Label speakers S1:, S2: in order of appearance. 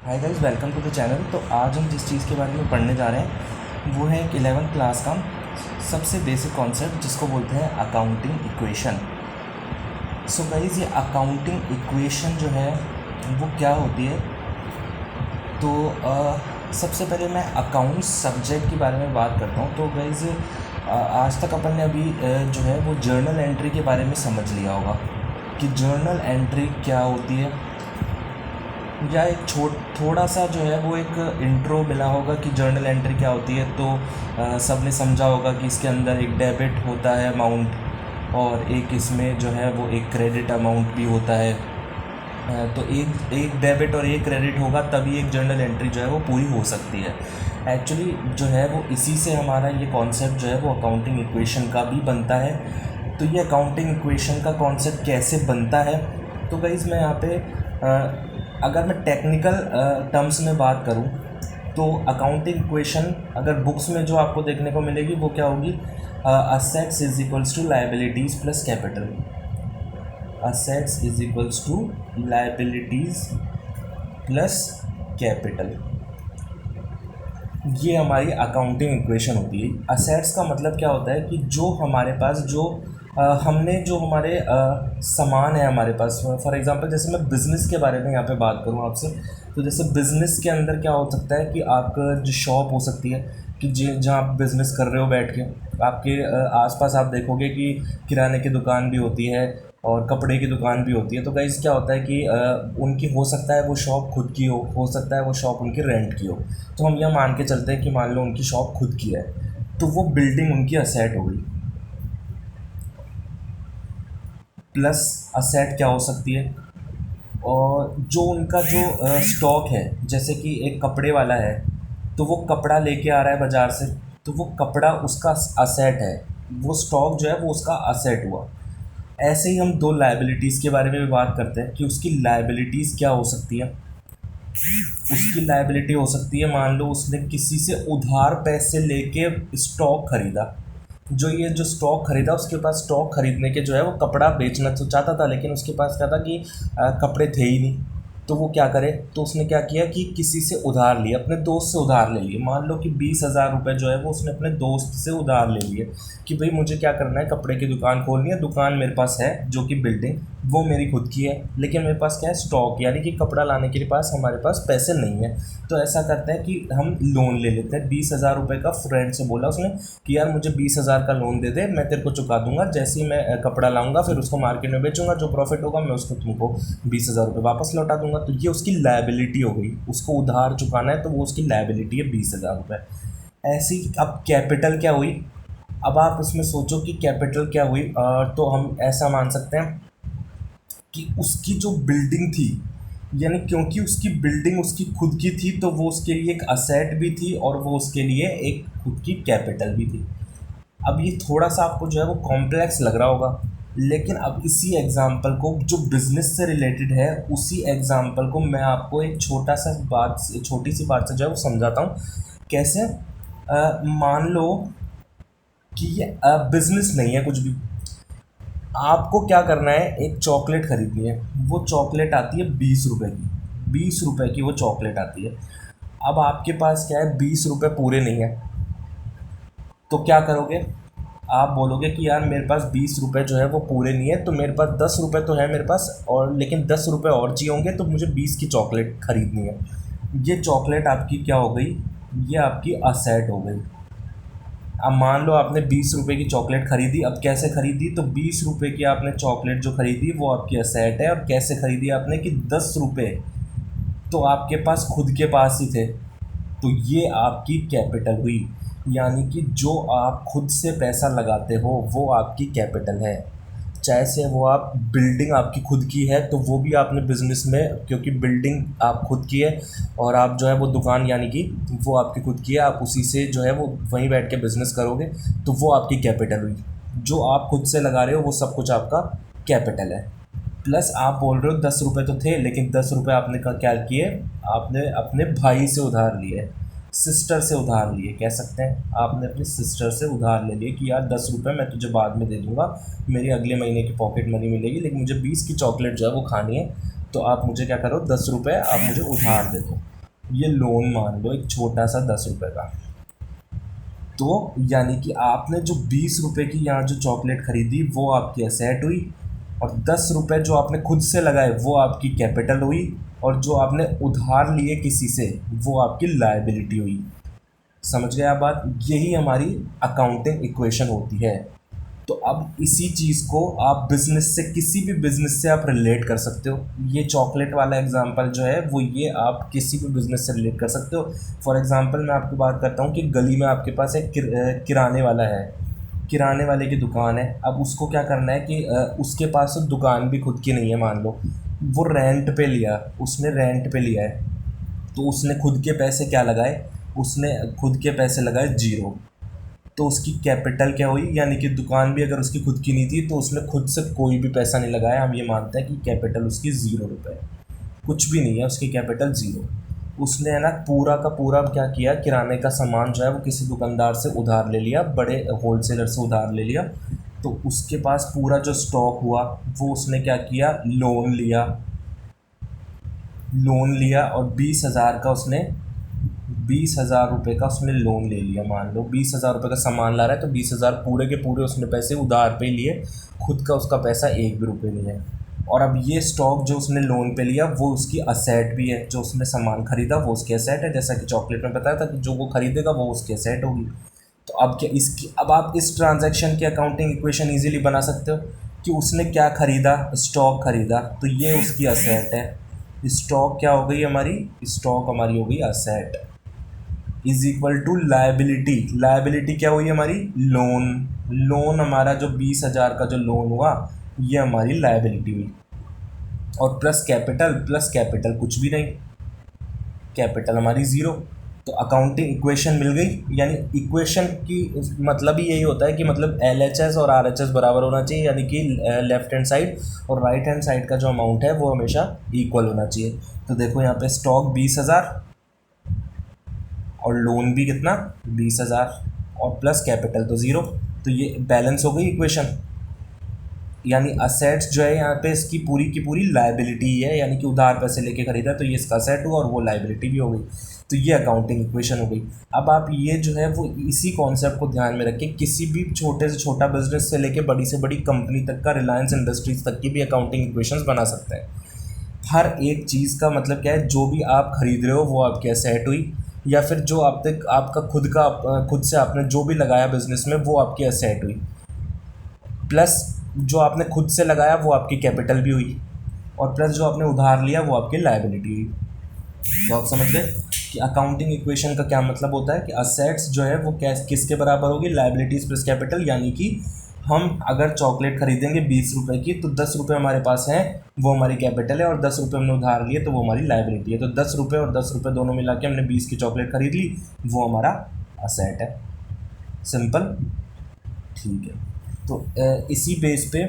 S1: Hi guys, welcome to the channel. तो आज हम जिस चीज़ के बारे में पढ़ने जा रहे हैं वो है एक 11th क्लास का सबसे बेसिक कॉन्सेप्ट जिसको बोलते हैं अकाउंटिंग इक्वेशन। सो गाइस, ये अकाउंटिंग इक्वेशन जो है वो क्या होती है। तो सबसे पहले मैं अकाउंट्स सब्जेक्ट के बारे में बात करता हूँ। तो गाइस, आज तक अपन ने अभी जो है वो जर्नल एंट्री के बारे में समझ लिया होगा कि जर्नल एंट्री क्या होती है, या एक थोड़ा सा जो है वो एक इंट्रो मिला होगा कि जर्नल एंट्री क्या होती है। तो सब ने समझा होगा कि इसके अंदर एक डेबिट होता है अमाउंट, और एक इसमें जो है वो एक क्रेडिट अमाउंट भी होता है। तो एक डेबिट और एक क्रेडिट होगा तभी एक जर्नल एंट्री जो है वो पूरी हो सकती है। एक्चुअली जो है वो इसी से हमारा ये कॉन्सेप्ट जो है वो अकाउंटिंग इक्वेशन का भी बनता है। तो ये अकाउंटिंग इक्वेशन का कॉन्सेप्ट कैसे बनता है, तो गाइस मैं यहाँ पे अगर मैं टेक्निकल टर्म्स में बात करूँ तो अकाउंटिंग इक्वेशन अगर बुक्स में जो आपको देखने को मिलेगी वो क्या होगी, assets is equals to liabilities plus capital. Assets is equals to liabilities plus capital, ये हमारी अकाउंटिंग इक्वेशन होती है। असेट्स का मतलब क्या होता है कि जो हमारे पास जो हमने जो हमारे सामान है हमारे पास। फॉर एग्जांपल जैसे मैं बिज़नेस के बारे में यहाँ पे बात करूँ आपसे, तो जैसे बिज़नेस के अंदर क्या हो सकता है कि आपका जो शॉप हो सकती है कि जहाँ आप बिज़नेस कर रहे हो बैठ के, आपके आसपास आप देखोगे कि किराने की दुकान भी होती है और कपड़े की दुकान भी होती है। तो गाइस क्या होता है कि उनकी हो सकता है वो शॉप खुद की हो सकता है वो शॉप उनकी रेंट की हो। तो हम यह मान के चलते हैं कि मान लो उनकी शॉप खुद की है, तो वो बिल्डिंग उनकी असेट हो गई। प्लस असेट क्या हो सकती है, और जो उनका जो स्टॉक है, जैसे कि एक कपड़े वाला है तो वो कपड़ा लेके आ रहा है बाज़ार से, तो वो कपड़ा उसका असेट है, वो स्टॉक जो है वो उसका असेट हुआ। ऐसे ही हम दो लायबिलिटीज़ के बारे में भी बात करते हैं कि उसकी लायबिलिटीज़ क्या हो सकती है। उसकी लायबिलिटी हो सकती है, मान लो उसने किसी से उधार पैसे लेके स्टॉक खरीदा। जो स्टॉक खरीदा उसके पास स्टॉक खरीदने के जो है वो कपड़ा बेचना तो चाहता था, लेकिन उसके पास क्या था कि कपड़े थे ही नहीं। तो वो क्या करे, तो उसने क्या किया कि किसी से उधार लिया, अपने दोस्त से उधार ले लिए। मान लो कि 20,000 रुपये जो है वो उसने अपने दोस्त से उधार ले लिए कि भाई मुझे क्या करना है, कपड़े की दुकान खोलनी है। दुकान मेरे पास है जो कि बिल्डिंग वो मेरी खुद की है, लेकिन मेरे पास क्या है, स्टॉक, यानी कि कपड़ा लाने के पास हमारे पास पैसे नहीं है। तो ऐसा करते हैं कि हम लोन ले लेते हैं 20,000 रुपये का। फ्रेंड से बोला उसने कि यार मुझे 20,000 का लोन दे दे, मैं तेरे को चुका दूंगा, जैसे ही मैं कपड़ा लाऊंगा फिर उसको मार्केट में बेचूंगा, जो प्रॉफिट होगा मैं उसको तुमको 20,000 रुपये वापस लौटा दूंगा। तो ये उसकी लायबिलिटी हो गई, उसको उधार चुकाना है तो वो उसकी लायबिलिटी है 20,000 रुपये। ऐसी अब कैपिटल क्या हुई, अब आप इसमें सोचो कि कैपिटल क्या हुई। तो हम ऐसा मान सकते हैं कि उसकी जो बिल्डिंग थी, यानी क्योंकि उसकी बिल्डिंग उसकी खुद की थी तो वो उसके लिए एक असेट भी थी और वो उसके लिए एक खुद की कैपिटल भी थी। अब ये थोड़ा सा आपको जो है वो कॉम्प्लेक्स लग रहा होगा, लेकिन अब इसी एग्जाम्पल को जो बिजनेस से रिलेटेड है, उसी एग्जाम्पल को मैं आपको एक छोटी सी बात से जो है वो समझाता हूँ। कैसे, मान लो कि ये बिजनेस नहीं है कुछ भी, आपको क्या करना है, एक चॉकलेट खरीदनी है। वो चॉकलेट आती है 20 रुपए की, 20 रुपए की वो चॉकलेट आती है। अब आपके पास क्या है, 20 रुपए पूरे नहीं है, तो क्या करोगे, आप बोलोगे कि यार मेरे पास 20 रुपये जो है वो पूरे नहीं है, तो मेरे पास 10 रुपये तो है मेरे पास, और लेकिन 10 रुपये और चाहिए होंगे, तो मुझे 20 की चॉकलेट खरीदनी है। ये चॉकलेट आपकी क्या हो गई, ये आपकी असेट हो गई। अब मान लो आपने 20 रुपये की चॉकलेट खरीदी। अब कैसे खरीदी, तो 20 रुपये की आपने चॉकलेट जो खरीदी वो आपकी असेट है। और कैसे खरीदी आपने कि 10 रुपये तो आपके पास खुद के पास ही थे, तो ये आपकी कैपिटल हुई। यानी कि जो आप खुद से पैसा लगाते हो वो आपकी कैपिटल है। चाहे से वो आप बिल्डिंग आपकी खुद की है तो वो भी आपने बिज़नेस में, क्योंकि बिल्डिंग आप खुद की है और आप जो है वो दुकान यानी कि वो आपकी खुद की है, आप उसी से जो है वो वहीं बैठ के बिज़नेस करोगे, तो वो आपकी कैपिटल हुई। जो आप खुद से लगा रहे हो वो सब कुछ आपका कैपिटल है। प्लस आप बोल रहे हो 10 रुपये तो थे, लेकिन 10 रुपये आपने क्या किए, आपने अपने भाई से उधार लिए, सिस्टर से उधार लिए, कह सकते हैं आपने अपनी सिस्टर से उधार ले लिए कि यार 10 रुपये मैं तुझे बाद में दे दूंगा, मेरी अगले महीने की पॉकेट मनी मिलेगी, लेकिन मुझे 20 की चॉकलेट जो है वो खानी है, तो आप मुझे क्या करो, 10 रुपये आप मुझे उधार दे दो। ये लोन मान लो एक छोटा सा 10 रुपये का। तो यानी कि आपने जो 20 रुपये की यहाँ जो चॉकलेट खरीदी वो आपकी एसेट हुई, और 10 रुपये जो आपने खुद से लगाए वो आपकी कैपिटल हुई, और जो आपने उधार लिए किसी से वो आपकी लायबिलिटी हुई। समझ गए आप बात? यही हमारी अकाउंटिंग इक्वेशन होती है। तो अब इसी चीज़ को आप बिजनेस से, किसी भी बिजनेस से आप रिलेट कर सकते हो। ये चॉकलेट वाला एग्जांपल जो है वो ये आप किसी भी बिजनेस से रिलेट कर सकते हो। फॉर एग्जांपल मैं आपको बात करता हूँ कि गली में आपके पास एक किराने वाला है, किराने वाले की दुकान है। अब उसको क्या करना है कि उसके पास तो दुकान भी खुद की नहीं है, मान लो वो रेंट पे लिया, उसने रेंट पे लिया है। तो उसने खुद के पैसे क्या लगाए, उसने खुद के पैसे लगाए जीरो। तो उसकी कैपिटल क्या हुई, यानी कि दुकान भी अगर उसकी खुद की नहीं थी तो उसने खुद से कोई भी पैसा नहीं लगाया, हम ये मानते हैं कि कैपिटल उसकी 0 रुपये, कुछ भी नहीं है, उसकी कैपिटल ज़ीरो। उसने है ना पूरा का पूरा क्या किया, किराने का सामान जो है वो किसी दुकानदार से उधार ले लिया, बड़े होलसेलर से उधार ले लिया। तो उसके पास पूरा जो स्टॉक हुआ वो उसने क्या किया, लोन लिया, लोन लिया, और 20,000 का उसने, 20,000 रुपये का उसने लोन ले लिया। मान लो 20,000 रुपये का सामान ला रहा है तो 20,000 पूरे के पूरे उसने पैसे उधार पे लिए, खुद का उसका पैसा एक भी रुपये नहीं है। और अब ये स्टॉक जो उसने लोन पे लिया वो उसकी असेट भी है, जो उसने सामान खरीदा वो उसकी असेट है, जैसा कि चॉकलेट में बताया था कि जो वो खरीदेगा वो उसकी असेट होगी। तो अब क्या इसकी, अब आप इस ट्रांजैक्शन की अकाउंटिंग इक्वेशन इजीली बना सकते हो कि उसने क्या खरीदा, स्टॉक खरीदा, तो ये उसकी असेट है। स्टॉक क्या हो गई हमारी, स्टॉक हमारी हो गई asset, is equal to liability. Liability क्या हुई हमारी, लोन। लोन हमारा जो 20,000 का जो लोन हुआ ये हमारी लायबिलिटी हुई, और प्लस कैपिटल, प्लस कैपिटल कुछ भी नहीं, कैपिटल हमारी ज़ीरो। तो अकाउंटिंग इक्वेशन मिल गई। यानी इक्वेशन की मतलब ही यही होता है कि मतलब LHS और RHS बराबर होना चाहिए, यानी कि लेफ्ट हैंड साइड और राइट हैंड साइड का जो अमाउंट है वो हमेशा इक्वल होना चाहिए। तो देखो यहाँ पे स्टॉक 20,000 और लोन भी कितना, 20,000, और प्लस कैपिटल तो ज़ीरो। तो ये बैलेंस हो गई इक्वेशन। यानी असेट्स जो है यहाँ पे इसकी पूरी की पूरी लायबिलिटी ही है, यानी कि उधार पैसे लेके खरीदा तो ये इसका असेट हुआ और वो लायबिलिटी भी हो गई। तो ये अकाउंटिंग इक्वेशन हो गई। अब आप ये जो है वो इसी कॉन्सेप्ट को ध्यान में रखें, किसी भी छोटे से छोटा बिजनेस से लेके बड़ी से बड़ी कंपनी तक का, रिलायंस इंडस्ट्रीज तक की भी अकाउंटिंग इक्वेशंस बना सकते हैं। हर एक चीज़ का मतलब क्या है, जो भी आप खरीद रहे हो वो आपकी एसेट हुई, या फिर जो आप तक आपका खुद से आपने जो भी लगाया बिजनेस में वो आपकी एसेट हुई, प्लस जो आपने खुद से लगाया वो आपकी कैपिटल भी हुई, और प्लस जो आपने उधार लिया वो आपकी लायबिलिटी हुई। तो आप समझ गए कि अकाउंटिंग इक्वेशन का क्या मतलब होता है कि असेट्स जो है वो किसके बराबर होगी, लायबिलिटीज प्लस कैपिटल। यानी कि हम अगर चॉकलेट खरीदेंगे 20 रुपये की तो 10 रुपये हमारे पास हैं, वो हमारी कैपिटल है, और 10 रुपये हमने उधार लिए तो वो हमारी लायबिलिटी है। तो 10 रुपये और 10 रुपये दोनों मिला के हमने 20 की चॉकलेट खरीद ली, वो हमारा असेट है। सिंपल, ठीक है। तो इसी बेस पे